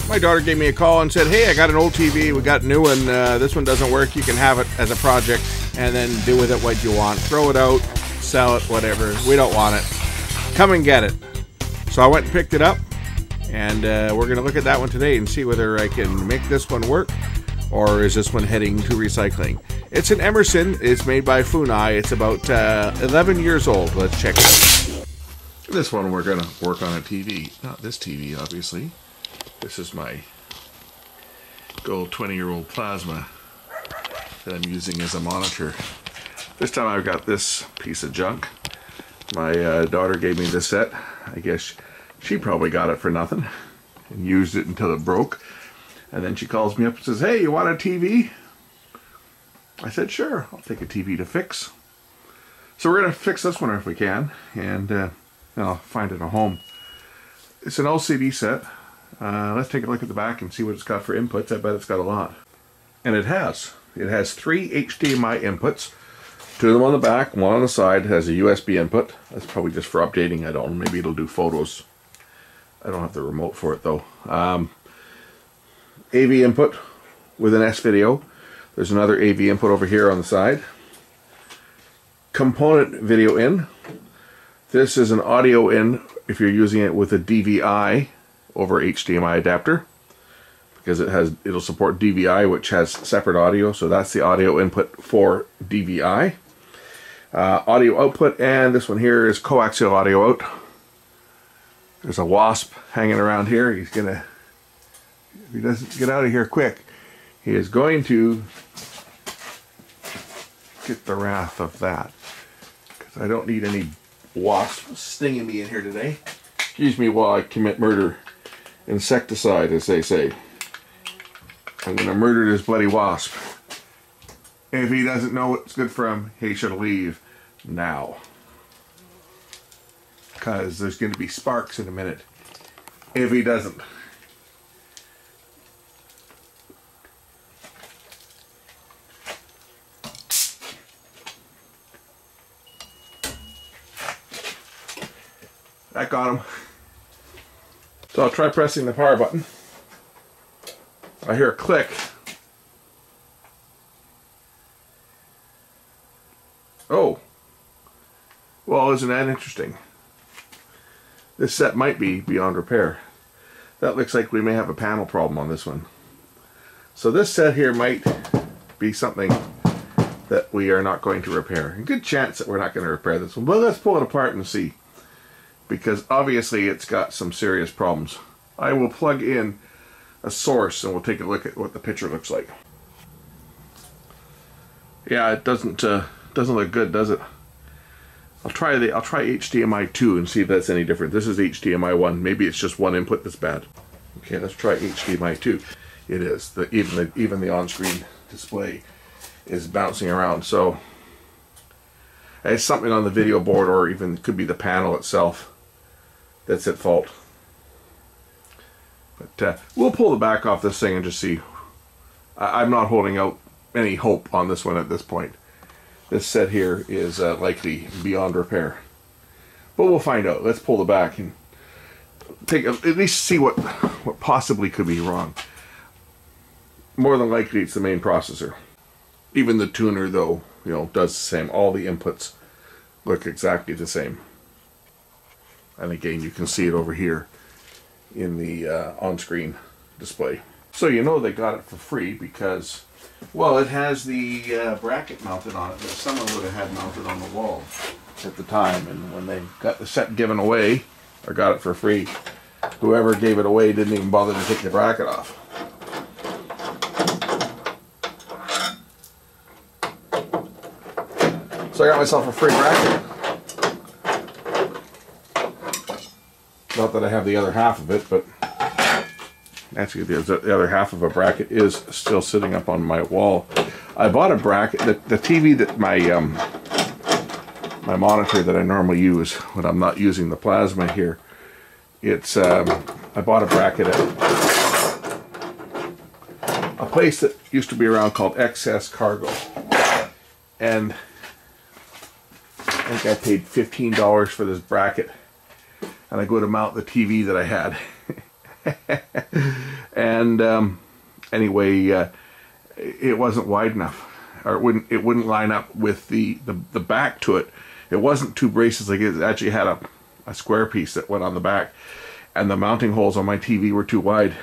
My daughter gave me a call and said, hey, I got an old TV, we got a new one, this one doesn't work, you can have it as a project and then do with it what you want. Throw it out, sell it, whatever, we don't want it. Come and get it. So I went and picked it up, and we're going to look at that one today and see whether I can make this one work, or is this one heading to recycling. It's an Emerson, it's made by Funai, it's about 11 years old. Let's check it out. This one we're going to work on a TV, not this TV obviously. This is my gold 20-year-old plasma that I'm using as a monitor. This time I've got this piece of junk. My daughter gave me this set. I guess she probably got it for nothing and used it until it broke. And then she calls me up and says, hey, you want a TV? I said, sure, I'll take a TV to fix. So we're going to fix this one if we can, and then I'll find it a home. It's an LCD set. Let's take a look at the back and see what it's got for inputs. I bet it's got a lot. And it has. It has 3 HDMI inputs. 2 of them on the back, 1 on the side. It has a USB input. That's probably just for updating. I don't know. Maybe it'll do photos. I don't have the remote for it though. AV input with an S-video. There's another AV input over here on the side. Component video in. This is an audio in if you're using it with a DVI over HDMI adapter, because it'll support DVI, which has separate audio, so that's the audio input for DVI. Audio output, and this one here is coaxial audio out. There's a wasp hanging around here. He's gonna, if he doesn't get out of here quick, he is going to get the wrath of that, because I don't need any wasps stinging me in here today. Excuse me while I commit murder. Insecticide, as they say. I'm gonna murder this bloody wasp. If he doesn't know what's good for him, he should leave now, because there's going to be sparks in a minute if he doesn't. That got him. So I'll try pressing the power button. I hear a click. Oh. Well, isn't that interesting? This set might be beyond repair. That looks like we may have a panel problem on this one. So this set here might be something that we are not going to repair. A good chance that we're not going to repair this one. But let's pull it apart and see, because obviously it's got some serious problems. I will plug in a source and we'll take a look at what the picture looks like. Yeah, it doesn't look good, does it? I'll try HDMI 2 and see if that's any different. This is HDMI 1. Maybe it's just one input that's bad. Okay, let's try HDMI 2. It is. Even the on-screen display is bouncing around. So it's something on the video board, or even it could be the panel itself that's at fault. But we'll pull the back off this thing and just see. I'm not holding out any hope on this one at this point. This set here is likely beyond repair. But we'll find out. Let's pull the back and at least see what possibly could be wrong. More than likely it's the main processor. Even the tuner though, does the same. All the inputs look exactly the same. And again, you can see it over here in the on-screen display. So they got it for free because, well, it has the bracket mounted on it that someone would have had mounted on the wall at the time. And when they got the set given away, or got it for free, whoever gave it away didn't even bother to take the bracket off. So I got myself a free bracket. Not that I have the other half of it, but actually the other half of a bracket is still sitting up on my wall. I bought a bracket, the TV that my monitor that I normally use when I'm not using the plasma here, it's I bought a bracket at a place that used to be around called Excess Cargo, and I think I paid $15 for this bracket, and I go to mount the TV that I had. And anyway, it wasn't wide enough, or it wouldn't line up with the back to it. It wasn't two braces, like it actually had a square piece that went on the back, and the mounting holes on my TV were too wide.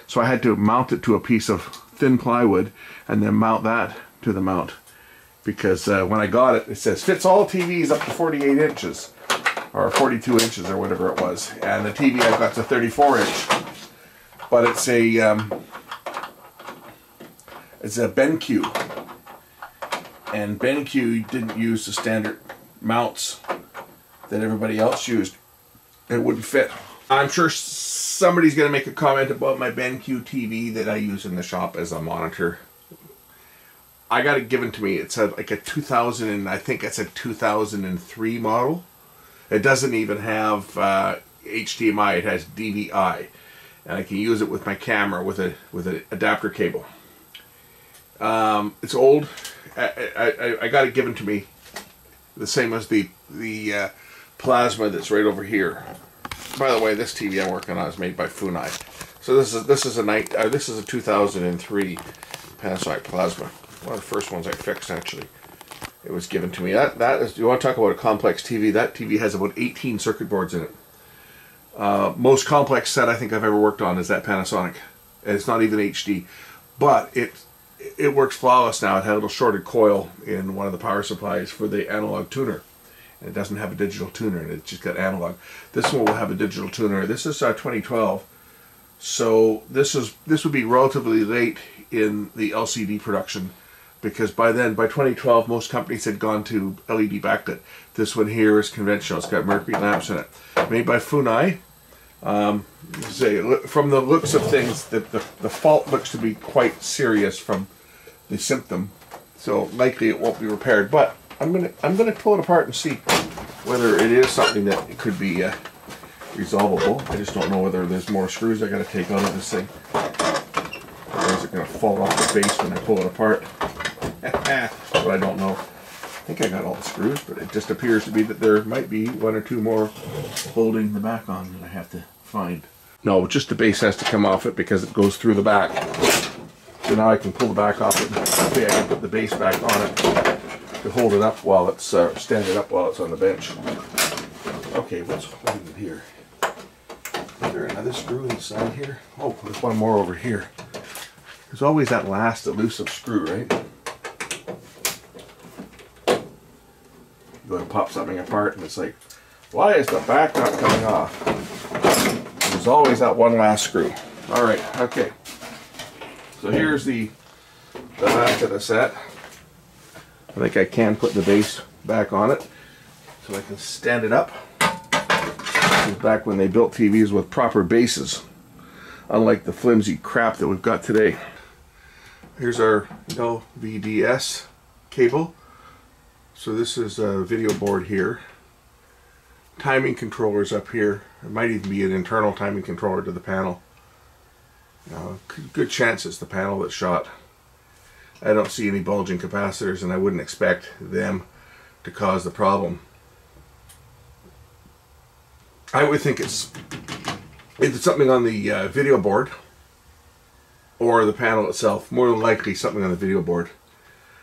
So I had to mount it to a piece of thin plywood and then mount that to the mount, because when I got it, it says fits all TVs up to 48 inches or 42 inches or whatever it was, and the TV I've got to 34 inch, but it's a BenQ, and BenQ didn't use the standard mounts that everybody else used. It wouldn't fit. I'm sure somebody's going to make a comment about my BenQ TV that I use in the shop as a monitor. I got it given to me. It's like a 2000, and I think it's a 2003 model. It doesn't even have HDMI. It has DVI, and I can use it with my camera with an adapter cable. It's old. I got it given to me the same as the plasma that's right over here. By the way, this TV I'm working on is made by Funai. So this is a 2003 Panasonic plasma. One of the first ones I fixed, actually. It was given to me. That is, you want to talk about a complex TV? That TV has about 18 circuit boards in it. Most complex set I think I've ever worked on is that Panasonic. And it's not even HD, but it works flawless now. It had a little shorted coil in one of the power supplies for the analog tuner. And it doesn't have a digital tuner, and it's just got analog. This one will have a digital tuner. This is 2012, so this would be relatively late in the LCD production, because by 2012, most companies had gone to LED backlit. This one here is conventional. It's got mercury lamps in it. Made by Funai. From the looks of things, the fault looks to be quite serious from the symptom, so likely it won't be repaired. But I'm gonna pull it apart and see whether it is something that it could be resolvable. I just don't know whether there's more screws I gotta take out of this thing, or is it gonna fall off the base when I pull it apart? But I don't know. I think I got all the screws, but it just appears to be that there might be one or two more holding the back on that I have to find. No, just the base has to come off it because it goes through the back. So now I can pull the back off it. Hopefully I can put the base back on it to hold it up while it's stand it up while it's on the bench. Okay, what's holding it here? Is there another screw inside here? Oh, there's one more over here. There's always that last elusive screw, right? You go to pop something apart and it's like, why is the back not coming off? There's always that one last screw. Alright, okay. So here's the back of the set. I think I can put the base back on it so I can stand it up. This is back when they built TVs with proper bases, unlike the flimsy crap that we've got today. Here's our LVDS cable. So this is a video board here. Timing controllers up here. It might even be an internal timing controller to the panel. Good chance it's the panel that's shot. I don't see any bulging capacitors, and I wouldn't expect them to cause the problem. I would think it's something on the video board or the panel itself. More than likely something on the video board.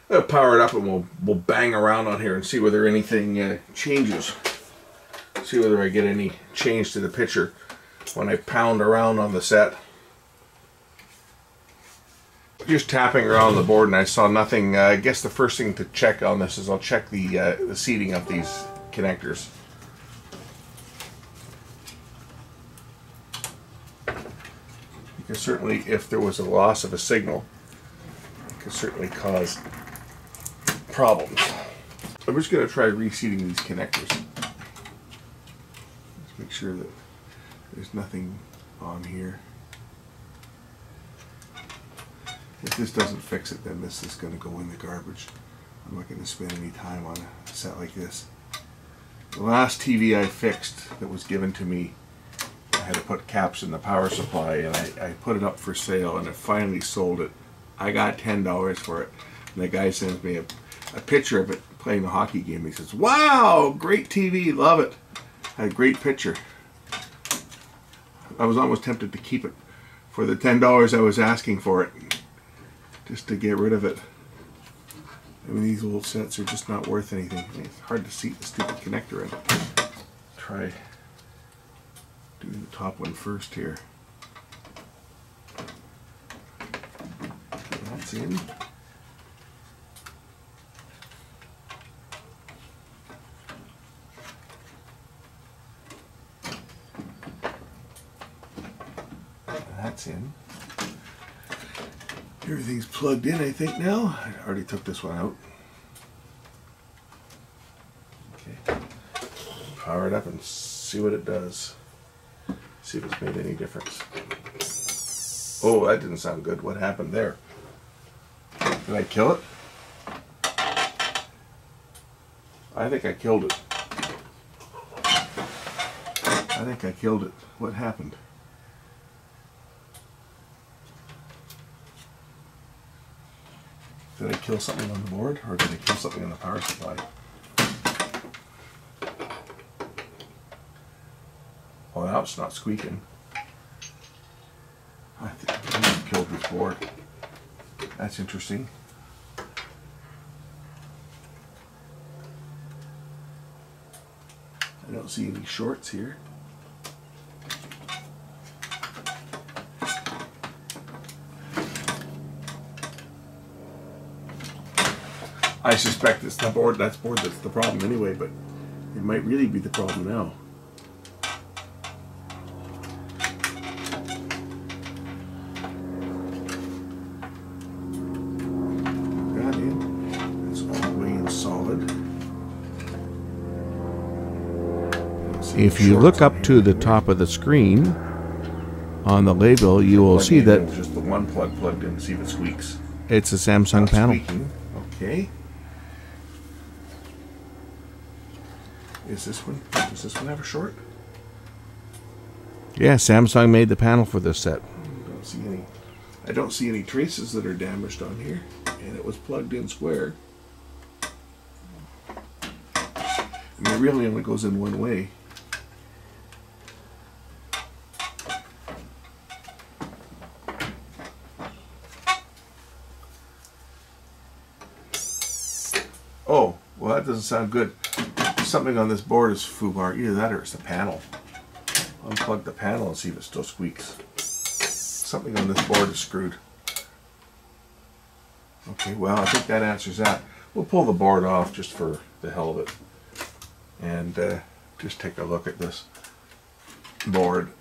I'll power it up and we'll bang around on here and see whether anything changes. See whether I get any change to the picture when I pound around on the set. Just tapping around the board and I saw nothing. I guess the first thing to check on this is I'll check the seating of these connectors. Because certainly if there was a loss of a signal, it could certainly cause problems. I'm just going to try reseating these connectors. Let's make sure that there's nothing on here. If this doesn't fix it, then this is going to go in the garbage. I'm not going to spend any time on a set like this. The last TV I fixed that was given to me, I had to put caps in the power supply, and I put it up for sale, and I finally sold it. I got $10 for it. And the guy sends me a picture of it playing a hockey game. He says, "Wow, great TV, love it." Had a great picture. I was almost tempted to keep it for the $10 I was asking for it, just to get rid of it. I mean, these old sets are just not worth anything. It's hard to see the stupid connector in. Try doing the top one first here. That's in. That's in. Everything's plugged in, I think, now. I already took this one out. Okay. Power it up and see what it does. See if it's made any difference. Oh, that didn't sound good. What happened there? Did I kill it? I think I killed it. I think I killed it. What happened? Did I kill something on the board, or did I kill something on the power supply? Oh, now it's not squeaking. I think I killed this board. That's interesting. I don't see any shorts here. I suspect it's the board. That's the problem anyway, but it might really be the problem now. Got in. It's all the way in solid. If you look up to the top of the screen on the label, you will see that it's just the one plug plugged in. See if it squeaks. It's a Samsung panel. Squeaking. Okay. Does this one have a short? Yeah, Samsung made the panel for this set. I don't see any traces that are damaged on here, and it was plugged in square. And it really only goes in one way. Oh, well, that doesn't sound good. Something on this board is foobar. Either that or it's the panel. Unplug the panel and see if it still squeaks. Something on this board is screwed. Okay, well, I think that answers that. We'll pull the board off just for the hell of it. And just take a look at this board.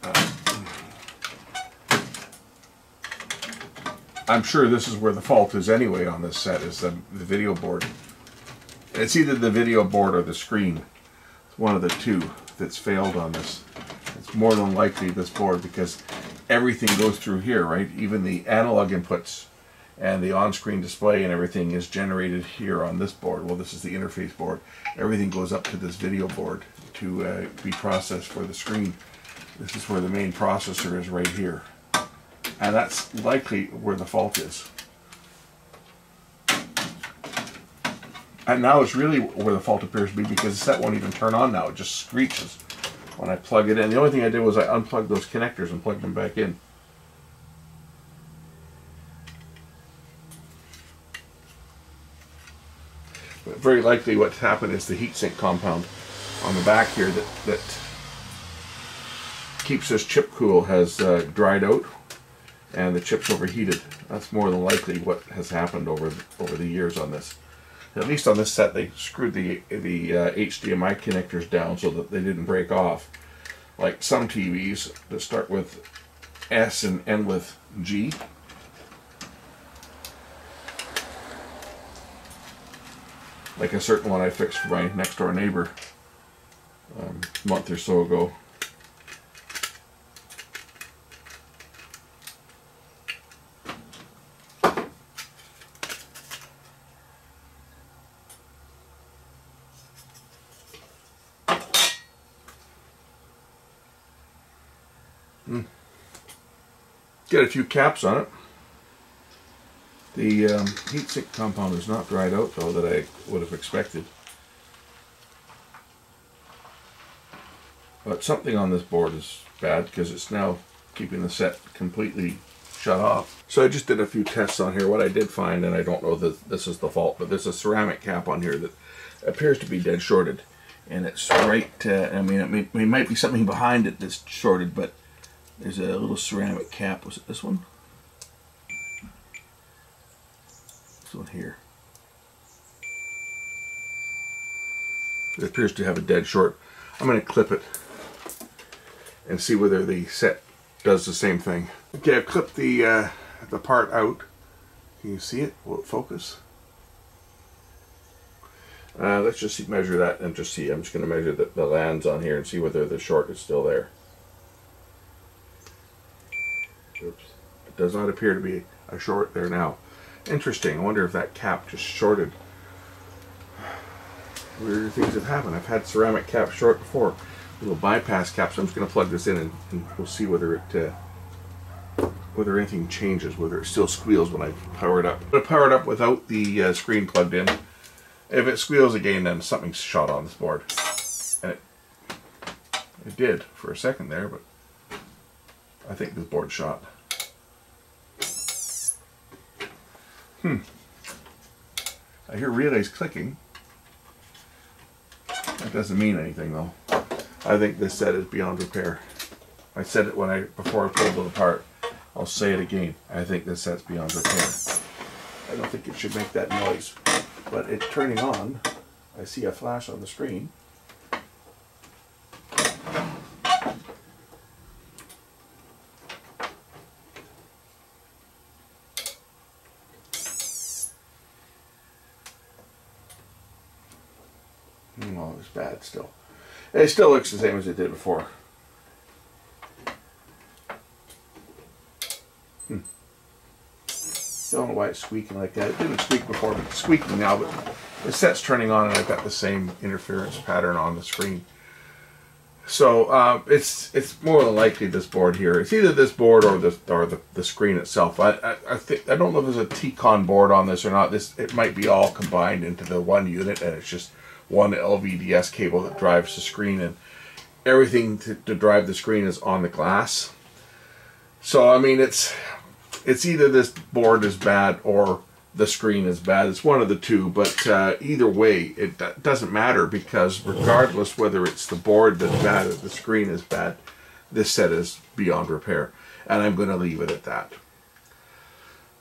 I'm sure this is where the fault is anyway on this set, is the video board. It's either the video board or the screen. It's one of the two that's failed on this. It's more than likely this board, because everything goes through here, right? Even the analog inputs and the on-screen display and everything is generated here on this board. Well, this is the interface board. Everything goes up to this video board to be processed for the screen. This is where the main processor is, right here. And that's likely where the fault is. And now it's really where the fault appears to be, because the set won't even turn on now. It just screeches when I plug it in. The only thing I did was I unplugged those connectors and plugged them back in. But very likely what's happened is the heatsink compound on the back here that keeps this chip cool has dried out, and the chip's overheated. That's more than likely what has happened over the years on this. At least on this set, they screwed the HDMI connectors down so that they didn't break off. Like some TVs that start with S and end with G. Like a certain one I fixed for my next door neighbor a month or so ago. Get a few caps on it. The heatsink compound is not dried out though, that I would have expected. But something on this board is bad, because it's now keeping the set completely shut off. So I just did a few tests on here. What I did find, and I don't know that this is the fault, but there's a ceramic cap on here that appears to be dead shorted. And it's right, I mean, it might be something behind it that's shorted, but there's a little ceramic cap. Was it this one? This one here. It appears to have a dead short. I'm going to clip it and see whether the set does the same thing. Okay, I've clipped the part out. Can you see it? Will it focus? Let's just measure that and just see. I'm just going to measure the lands on here and see whether the short is still there. Oops. It does not appear to be a short there now. Interesting. I wonder if that cap just shorted. Weird things have happened. I've had ceramic caps short before. Little bypass caps. I'm just going to plug this in and we'll see whether it whether anything changes, whether it still squeals when I power it up. I'm going to power it up without the screen plugged in. If it squeals again, then something's shot on this board. And it did for a second there, but I think this board's shot. I hear relays clicking. That doesn't mean anything though. I think this set is beyond repair. I said it before I pulled it apart. I'll say it again. I think this set's beyond repair. I don't think it should make that noise. But it's turning on. I see a flash on the screen. Oh, it's bad still. It still looks the same as it did before. Don't know why it's squeaking like that. It didn't squeak before, but it's squeaking now. But the set's turning on, and I've got the same interference pattern on the screen. So it's more than likely this board here. It's either this board or the screen itself. I don't know if there's a T-Con board on this or not. It might be all combined into the one unit, and it's just one LVDS cable that drives the screen, and everything to drive the screen is on the glass. So I mean, it's either this board is bad or the screen is bad. It's one of the two, but either way, it doesn't matter, because regardless whether it's the board that's bad or the screen is bad, this set is beyond repair, and I'm going to leave it at that.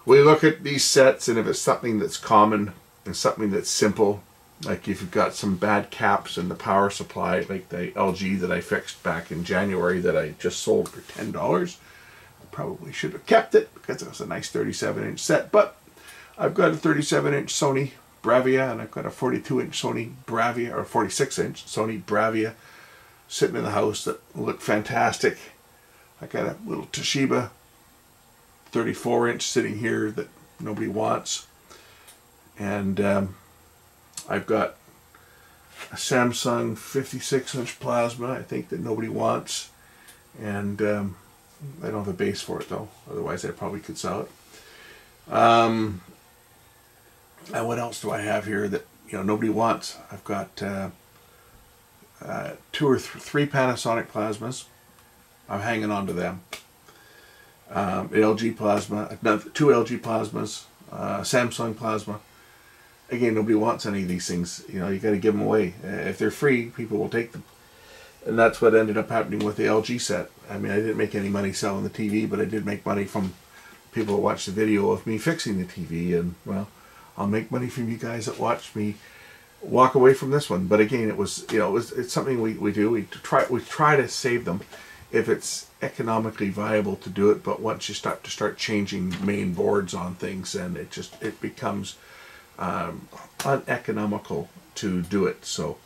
We look at these sets, and if it's something that's common and something that's simple, like if you've got some bad caps in the power supply, like the LG that I fixed back in January that I just sold for $10, probably should have kept it because it was a nice 37-inch set, but I've got a 37-inch Sony Bravia, and I've got a 42-inch Sony Bravia, or 46-inch Sony Bravia sitting in the house that look fantastic. I got a little Toshiba 34-inch sitting here that nobody wants, and I've got a Samsung 56-inch plasma, I think, that nobody wants, and I don't have a base for it though, otherwise I probably could sell it. And what else do I have here that nobody wants? I've got 2 or 3 Panasonic plasmas. I'm hanging on to them. LG plasma, 2 LG plasmas, Samsung plasma. Again, nobody wants any of these things. You got to give them away. If they're free, people will take them. And that's what ended up happening with the LG set. I mean, I didn't make any money selling the TV, but I did make money from people who watched the video of me fixing the TV. And, well, I'll make money from you guys that watched me walk away from this one. But again, it's something we do. We try to save them if it's economically viable to do it. But once you start changing main boards on things, then it becomes uneconomical to do it. So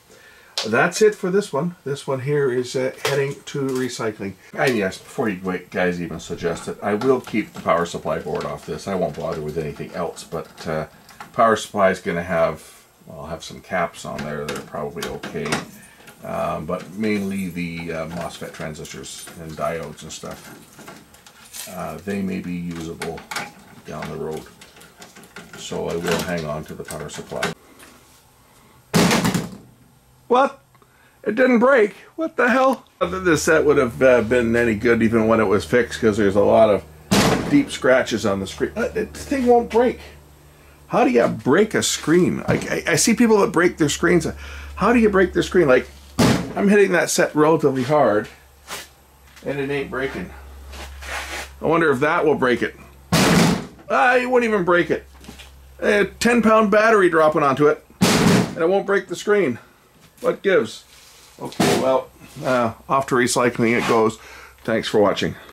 that's it for this one. This one here is heading to recycling. And yes, before you guys even suggest it, I will keep the power supply board off this. I won't bother with anything else, but power supply is going to have, well, I'll have some caps on there that are probably okay, but mainly the MOSFET transistors and diodes and stuff. They may be usable down the road, so I will hang on to the power supply. What? It didn't break. What the hell? This set would have been any good even when it was fixed, because there's a lot of deep scratches on the screen. This thing won't break. How do you break a screen? I see people that break their screens. How do you break their screen? Like, I'm hitting that set relatively hard, and it ain't breaking. I wonder if that will break it. You wouldn't even break it. A 10-pound battery dropping onto it, and it won't break the screen. What gives? Okay, well, off to recycling it goes. Thanks for watching.